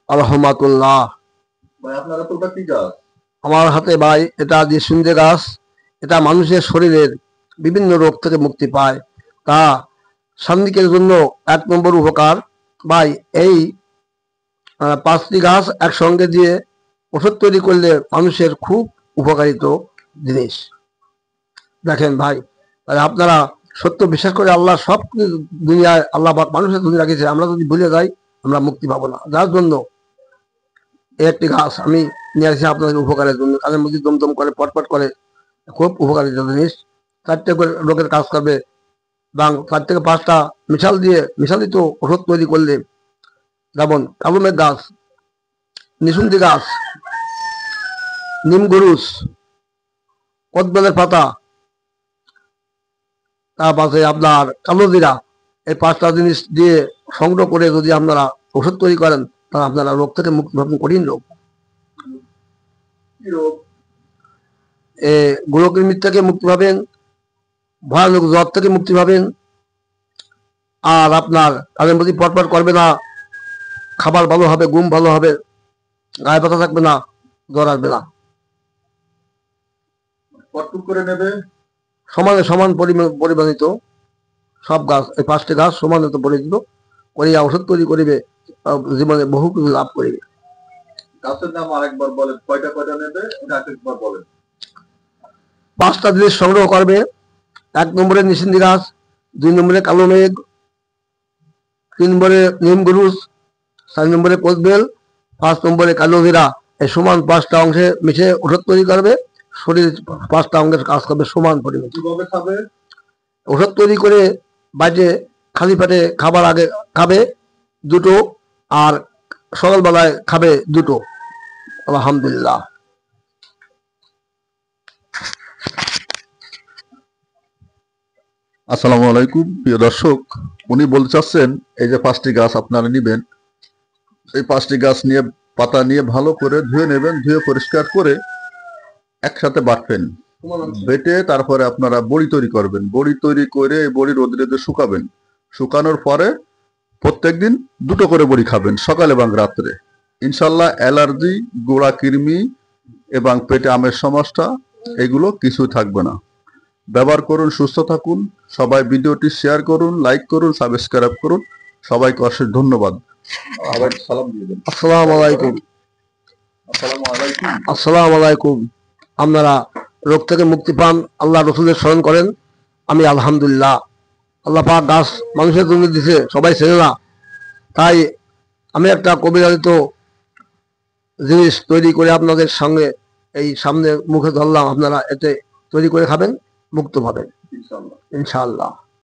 আলহামদুলিল্লাহ। ভাই আপনার তোটা কি গাছ? আমার হাতে ভাই এটা নিশুন্দে গাছ। এটা মানুষের শরীরের বিভিন্ন রোগ থেকে মুক্তি পায়, তা সান্দিকের জন্য 1 নম্বর উপকার। ভাই এই 5টি গাছ একসঙ্গে দিয়ে ওষুধ তৈরি করলে মানুষের খুব উপকারিত জিনিস। দেখেন ভাই, তাহলে আপনারা সত্য বিশ্বাস করে আল্লাহ সব দুনিয়ায় আল্লাহ মানুষের দুনিয়া রাখেছে, আমরা যদি ভুলে যাই আমরা মুক্তি পাবো না। যার জন্য এই একটি গাছ আমি নিয়ে আসি আপনাদের উপকারের জন্য। কাজের মধ্যে দমদম করে পটপট করে, খুব উপকারী জিনিস। 4টে করে লোকের কাজ করবে এবং 4 থেকে 5টা মিশালিত ওষুধ তৈরি করলে, যেমন কালুমেঘ গাছ, নিশুন্দি গাছ, নিম গরুস, কদবেলের পাতা, তারপরে আপনার কালো জিরা, এই 5টা জিনিস দিয়ে সংগ্রহ করে যদি আপনারা ওষুধ তৈরি করেন, তাহলে আপনারা রোগ থেকে মুক্তি পাবেন। কঠিন রোগ, গোলকৃমির থেকে মুক্তি পাবেন, ভয়ানক জ্বর থেকে মুক্তি পাবেন। আর আপনার তাদের প্রতি পটপট করবে না, খাবার ভালো হবে, ঘুম ভালো হবে, গায়ে ব্যথা থাকবে না, জ্বর আসবে না। করে নেবে সমানে সমান পরিমাণিত সব গাছ, এই 5টি গাছ সমানিত পরিচিত করিয়া ওষুধ তৈরি করিবে, জীবনে বহু কিছু লাভ করিবে। গাছের নাম আরেকবার বলেন, কয়টা কয়টা নেবে একবার বলেন। 5টা জিনিস সংগ্রহ করবে। 1 নম্বরে নিশুন্দি গাছ, 2 নম্বরে কালো মেঘ, 3 নম্বরে নিম গরুস, 4 নম্বরে কোদবেল, 5 নম্বরে কালো জিরা। এই সমান 5টা অংশে মিশে ওষুধ তৈরি করবে, শরীর 5টা অঙ্গের কাজ করবে সমান পরিমাণ। কিভাবে খাবে? ওষুধ তৈরি করে বাইরে খালি পেটে খাবার আগে খাবে 2টো, আর সকালবেলায় খাবে 2টো। আলহামদুলিল্লাহ। আসসালামু আলাইকুম প্রিয় দর্শক, উনি বলতে চাচ্ছেন এই যে 5টি গাছ আপনারা নেবেন, এই 5টি গাছ নিয়ে পাতা নিয়ে ভালো করে ধুয়ে নেবেন, ধুয়ে পরিষ্কার করে একসাথে বাটবেন, বেটে তারপরে আপনারা বড়ি তৈরি করবেন। বড়ি তৈরি করে এই বড়ি রোদে শুকাবেন। শুকানোর পরে প্রত্যেকদিন 2টো করে বড়ি খাবেন, সকালে এবং রাত্রে। ইনশাল্লাহ অ্যালার্জি, গোড়া কৃমি এবং পেটে আমের সমস্যা এগুলো কিছুই থাকবে না। ব্যবহার করুন, সুস্থ থাকুন। সবাই ভিডিওটি শেয়ার করুন, লাইক করুন, সাবস্ক্রাইব করুন। সবাইকে অশেষ ধন্যবাদ। সালাম দিয়ে দেন। আসসালামু আলাইকুম। আসসালামু আলাইকুম। আসসালামু আলাইকুম। আপনারা রোগ থেকে মুক্তি পান, আল্লাহ রসুলের স্মরণ করেন। আমি আলহামদুলিল্লাহ। আল্লাহ পাক গাছ মানুষের জন্য দিছে, সবাই চেনে না, তাই আমি একটা কবিরাজিত জিনিস তৈরি করে আপনাদের সঙ্গে এই সামনে মুখে ধরলাম। আপনারা এতে তৈরি করে খাবেন, মুক্ত পাবেন ইনশাআল্লাহ।